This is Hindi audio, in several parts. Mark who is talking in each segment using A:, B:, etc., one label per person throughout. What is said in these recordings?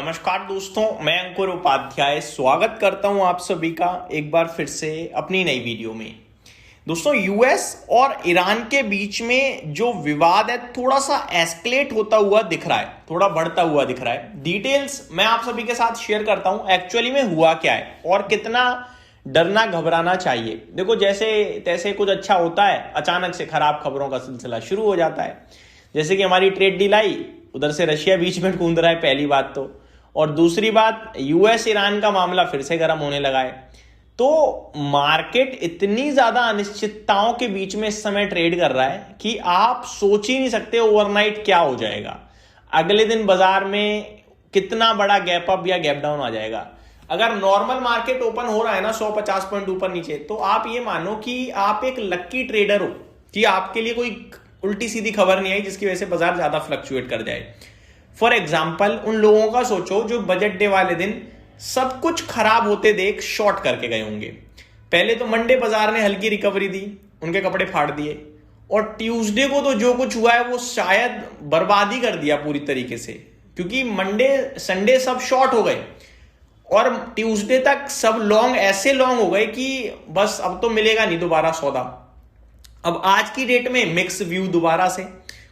A: नमस्कार दोस्तों, मैं अंकुर उपाध्याय स्वागत करता हूं आप सभी का एक बार फिर से अपनी नई वीडियो में। दोस्तों, यूएस और ईरान के बीच में जो विवाद है थोड़ा सा एस्केलेट होता हुआ दिख रहा है, थोड़ा बढ़ता हुआ दिख रहा है। डिटेल्स मैं आप सभी के साथ शेयर करता हूं एक्चुअली में हुआ क्या है और कितना डरना घबराना चाहिए। देखो, जैसे तैसे कुछ अच्छा होता है, अचानक से खराब खबरों का सिलसिला शुरू हो जाता है। जैसे कि हमारी ट्रेड डील आई, उधर से रशिया बीच में कूद रहा है, पहली बात तो। और दूसरी बात, यूएस ईरान का मामला फिर से गर्म होने लगा है। तो मार्केट इतनी ज्यादा अनिश्चितताओं के बीच में इस समय ट्रेड कर रहा है कि आप सोच ही नहीं सकते ओवरनाइट क्या हो जाएगा, अगले दिन बाजार में कितना बड़ा गैप अप या गैप डाउन आ जाएगा। अगर नॉर्मल मार्केट ओपन हो रहा है ना 150 पॉइंट ऊपर नीचे, तो आप ये मानो कि आप एक लक्की ट्रेडर हो कि आपके लिए कोई उल्टी सीधी खबर नहीं आई जिसकी वजह से बाजार ज्यादा फ्लक्चुएट कर जाए। फॉर एग्जाम्पल, उन लोगों का सोचो जो बजट डे वाले दिन सब कुछ खराब होते देख शॉर्ट करके गए होंगे। पहले तो मंडे बाजार ने हल्की रिकवरी दी, उनके कपड़े फाड़ दिए, और ट्यूसडे को तो जो कुछ हुआ है वो शायद बर्बादी कर दिया पूरी तरीके से, क्योंकि मंडे संडे सब शॉर्ट हो गए और ट्यूसडे तक सब लॉन्ग ऐसे लॉन्ग हो गए कि बस अब तो मिलेगा नहीं दोबारा सौदा। अब आज की डेट में मिक्स व्यू दोबारा से,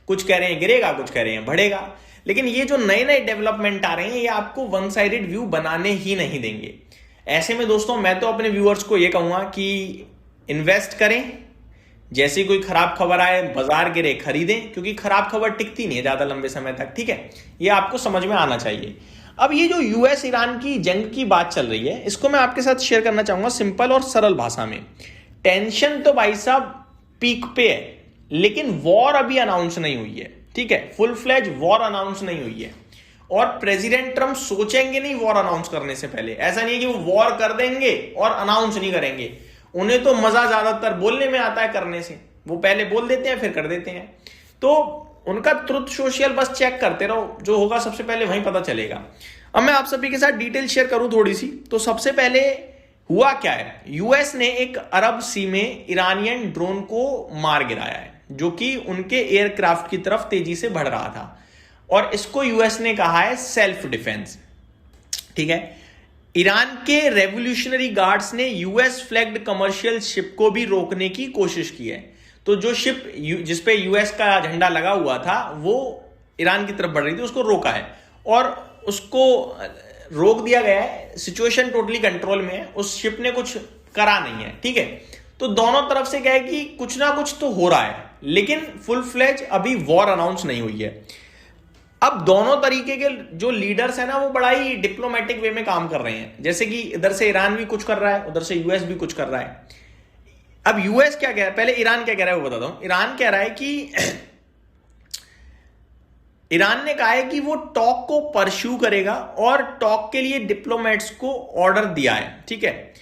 A: कुछ कह रहे हैं गिरेगा, कुछ कह रहे हैं बढ़ेगा। लेकिन ये जो नए नए डेवलपमेंट आ रहे हैं ये आपको वन साइडेड व्यू बनाने ही नहीं देंगे। ऐसे में दोस्तों, मैं तो अपने व्यूअर्स को ये कहूंगा कि इन्वेस्ट करें, जैसी कोई खराब खबर आए, बाजार गिरे, खरीदें, क्योंकि खराब खबर टिकती नहीं है ज्यादा लंबे समय तक। ठीक है, ये आपको समझ में आना चाहिए। अब ये जो यूएस ईरान की जंग की बात चल रही है, इसको मैं आपके साथ शेयर करना चाहूंगा सिंपल और सरल भाषा में। टेंशन तो भाई साहब पीक पे है, लेकिन वॉर अभी अनाउंस नहीं हुई है। ठीक है, फुल फ्लेज वॉर अनाउंस नहीं हुई है, और प्रेसिडेंट ट्रम्प सोचेंगे नहीं वॉर अनाउंस करने से पहले। ऐसा नहीं है कि वो वॉर कर देंगे और अनाउंस नहीं करेंगे। उन्हें तो मजा ज्यादातर बोलने में आता है करने से, वो पहले बोल देते हैं फिर कर देते हैं। तो उनका ट्रुथ सोशल बस चेक करते रहो, जो होगा सबसे पहले वहीं पता चलेगा। अब मैं आप सभी के साथ डिटेल शेयर करूं थोड़ी सी। तो सबसे पहले हुआ क्या है, यूएस ने एक अरब सी में ईरानियन ड्रोन को मार गिराया है, जो कि उनके एयरक्राफ्ट की तरफ तेजी से बढ़ रहा था, और इसको यूएस ने कहा है सेल्फ डिफेंस। ठीक है, ईरान के रेवोल्यूशनरी गार्ड्स ने यूएस फ्लैग्ड कमर्शियल शिप को भी रोकने की कोशिश की है। तो जो शिप जिसपे यूएस का झंडा लगा हुआ था वो ईरान की तरफ बढ़ रही थी, उसको रोका है और उसको रोक दिया गया है। सिचुएशन टोटली कंट्रोल में है, उस शिप ने कुछ करा नहीं है। ठीक है, तो दोनों तरफ से क्या है कि कुछ ना कुछ तो हो रहा है, लेकिन फुल फ्लेज अभी वॉर अनाउंस नहीं हुई है। अब दोनों तरीके के जो लीडर्स हैं ना, वो बड़ा ही डिप्लोमेटिक वे में काम कर रहे हैं। जैसे कि इधर से ईरान भी कुछ कर रहा है, उधर से यूएस भी कुछ कर रहा है। अब यूएस क्या कह रहा है, पहले ईरान क्या कह रहा है वो बताता हूं। ईरान कह रहा है कि ईरान ने कहा है कि वो टॉक को परस्यू करेगा और टॉक के लिए डिप्लोमेट्स को ऑर्डर दिया है। ठीक है,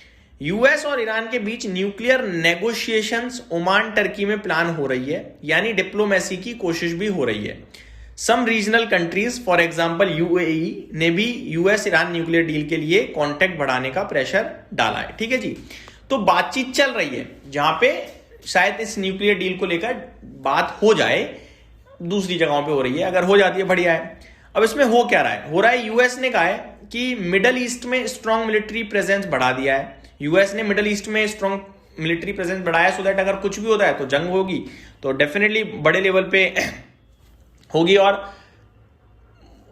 A: यूएस और ईरान के बीच न्यूक्लियर नेगोशिएशंस ओमान टर्की में प्लान हो रही है, यानी डिप्लोमेसी की कोशिश भी हो रही है। Some regional countries for example UAE ने भी यूएस ईरान न्यूक्लियर डील के लिए कांटेक्ट बढ़ाने का प्रेशर डाला है। ठीक है जी, तो बातचीत चल रही है जहां पे शायद इस न्यूक्लियर डील को लेकर बात हो जाए, दूसरी जगहों पे हो रही है। अगर हो जाती है बढ़िया है। अब इसमें हो क्या रहा है, हो रहा है यूएस ने कहा है कि मिडल ईस्ट में स्ट्रॉन्ग मिलिट्री प्रेजेंस बढ़ा दिया है। यूएस ने मिडल ईस्ट में स्ट्रॉन्ग मिलिट्री प्रेजेंस बढ़ाया सो दैट अगर कुछ भी होता है तो जंग होगी तो डेफिनेटली बड़े लेवल पे होगी, और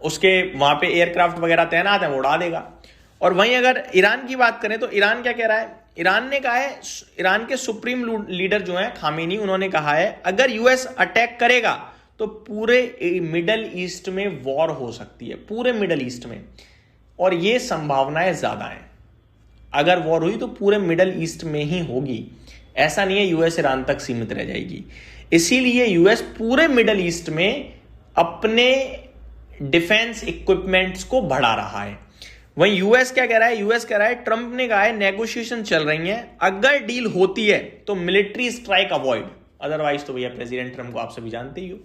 A: उसके वहां पे एयरक्राफ्ट वगैरह तैनात है, वो उड़ा देगा। और वहीं अगर ईरान की बात करें तो ईरान क्या कह रहा है, ईरान ने कहा है, ईरान के सुप्रीम लीडर जो है खामेनी, उन्होंने कहा है अगर यूएस अटैक करेगा तो पूरे मिडल ईस्ट में वॉर हो सकती है, पूरे मिडल ईस्ट में, और ये संभावनाएं ज्यादा हैं। अगर वॉर हुई तो पूरे मिडल ईस्ट में ही होगी, ऐसा नहीं है यूएस ईरान तक सीमित रह जाएगी। इसीलिए यूएस पूरे मिडल ईस्ट में अपने डिफेंस इक्विपमेंट्स को बढ़ा रहा है। वहीं यूएस क्या कह रहा है, यूएस कह रहा है, ट्रंप ने कहा है नेगोशिएशन चल रही है, अगर डील होती है तो मिलिट्री स्ट्राइक अवॉइड, अदरवाइज तो भैया प्रेसिडेंट ट्रंप को आप सभी जानते ही हो।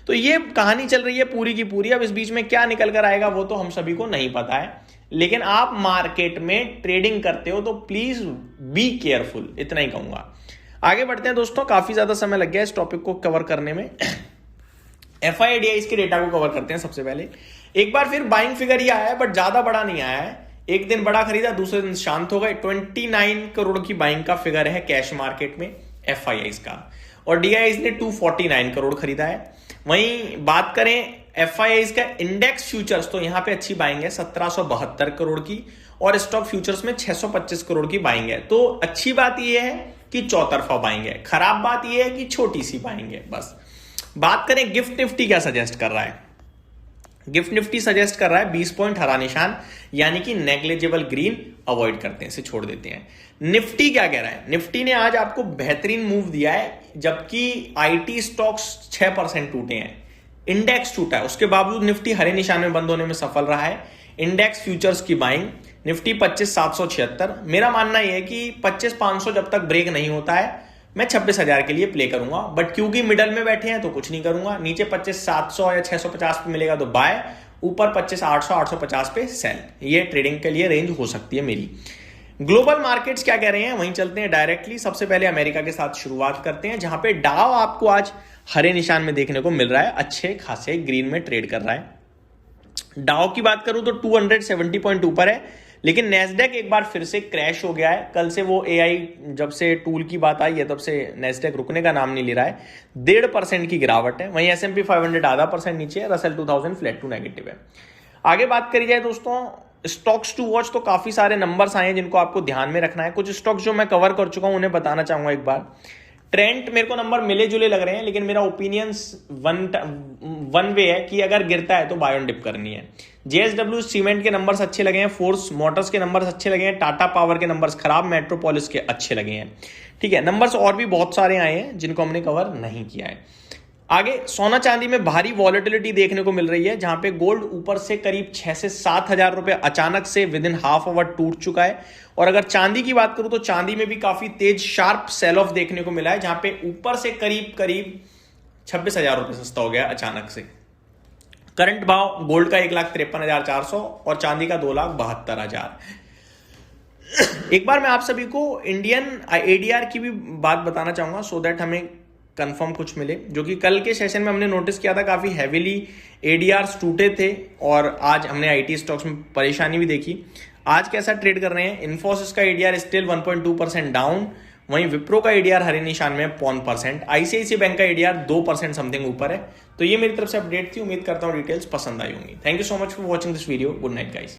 A: तो ये कहानी चल रही है पूरी की पूरी। अब इस बीच में क्या निकल कर आएगा वो तो हम सभी को नहीं पता है, लेकिन आप मार्केट में ट्रेडिंग करते हो तो प्लीज बी केयरफुल, इतना ही कहूंगा। आगे बढ़ते हैं दोस्तों, काफी ज्यादा समय लग गया इस टॉपिक को कवर करने में। FIDIs के डेटा को कवर करते हैं सबसे पहले। एक बार फिर बाइंग फिगर ही आया है, बट ज्यादा बड़ा नहीं आया है। एक दिन बड़ा खरीदा, दूसरे दिन शांत हो गए। 29 करोड़ की बाइंग का फिगर है कैश मार्केट में एफआईआईज का, और डीआईआईज ने 249 करोड़ खरीदा है। वहीं बात करें एफआईआईज का इंडेक्स फ्यूचर्स, तो यहां पे अच्छी बाइंग है 1772 करोड़ की, और स्टॉक फ्यूचर्स में 625 करोड़ की बाइंग है। तो अच्छी बात यह है कि चौतरफा बाइंग है, खराब बात यह है कि छोटी सी बाइंग है बस। बात करें गिफ्ट निफ्टी क्या सजेस्ट कर रहा है। गिफ्ट निफ्टी सजेस्ट कर रहा है 20 पॉइंट हरा निशान, यानी कि नेग्लिजिबल ग्रीन अवॉइड करते हैं, इसे छोड़ देते हैं। निफ्टी क्या कह रहा है, निफ्टी ने आज आपको बेहतरीन मूव दिया है, जबकि आईटी स्टॉक्स 6% टूटे हैं, इंडेक्स टूटा है, उसके बावजूद निफ्टी हरे निशान में बंद होने में सफल रहा है। इंडेक्स फ्यूचर्स की बाइंग निफ्टी 25,776। मेरा मानना यह है कि 25,500 जब तक ब्रेक नहीं होता है मैं 26,000 के लिए प्ले करूंगा, बट क्योंकि मिडल में बैठे हैं तो कुछ नहीं करूंगा। नीचे 25,700 या 650 पे मिलेगा तो बाय, ऊपर 25,800 850 पे सेल। ये ट्रेडिंग के लिए रेंज हो सकती है मेरी। ग्लोबल मार्केट्स क्या कह रहे हैं, वहीं चलते हैं डायरेक्टली। सबसे पहले अमेरिका के साथ शुरुआत करते हैं, जहां पे डाव आपको आज हरे निशान में देखने को मिल रहा है, अच्छे खासे ग्रीन में ट्रेड कर रहा है। डाव की बात करूं तो 270 पॉइंट ऊपर है, लेकिन नेस्डेक एक बार फिर से क्रैश हो गया है। कल से वो एआई जब से टूल की बात आई है तब से नेस्डेक रुकने का नाम नहीं ले रहा है, 1.5% की गिरावट है। वहीं S&P 500 आधा % नीचे है, रसेल 2000 फ्लैट टू नेगेटिव है। आगे बात करी जाए दोस्तों स्टॉक्स टू वॉच, तो काफी सारे नंबर्स आए हैं जिनको आपको ध्यान में रखना है। कुछ स्टॉक्स जो मैं कवर कर चुका हूं उन्हें बताना चाहूंगा एक बार। ट्रेंड मेरे को नंबर मिले जुले लग रहे हैं, लेकिन मेरा ओपिनियंस वन वे है कि अगर गिरता है तो बाय ऑन डिप करनी है। जेएसडब्ल्यू सीमेंट के नंबर्स अच्छे लगे हैं, फोर्स मोटर्स के नंबर्स अच्छे लगे हैं, टाटा पावर के नंबर्स खराब, मेट्रोपोलिस के अच्छे लगे हैं। ठीक है, नंबर्स और भी बहुत सारे आए हैं जिनको हमने कवर नहीं किया है। आगे सोना चांदी में भारी वॉलेटिलिटी देखने को मिल रही है, जहां पे गोल्ड ऊपर से करीब 6 से 7 हजार रुपए अचानक से विद इन हाफ आवर टूट चुका है। और अगर चांदी की बात करूं तो चांदी में भी काफी तेज शार्प सेल ऑफ देखने को मिला है, जहां पे ऊपर से करीब 26,000 रुपए सस्ता हो गया अचानक से। करंट भाव गोल्ड का 1,53,400 और चांदी का 2,72,000। एक बार मैं आप सभी को इंडियन एडीआर की भी बात बताना चाहूंगा, सो दैट हमें कंफर्म कुछ मिले, जो कि कल के सेशन में हमने नोटिस किया था काफी हैवीली एडीआर्स टूटे थे, और आज हमने आईटी स्टॉक्स में परेशानी भी देखी। आज कैसा ट्रेड कर रहे हैं, इन्फोसिस का एडीआर स्टिल 1.2% डाउन, वहीं विप्रो का एडीआर हरे निशान में 0.5%, आईसीआईसीआई बैंक का एडीआर 2% समथिंग ऊपर है। तो ये मेरी तरफ से अपडेट थी, उम्मीद करता हूं डिटेल्स पसंद आई होंगी। Thank you so much for watching this video. Good night guys.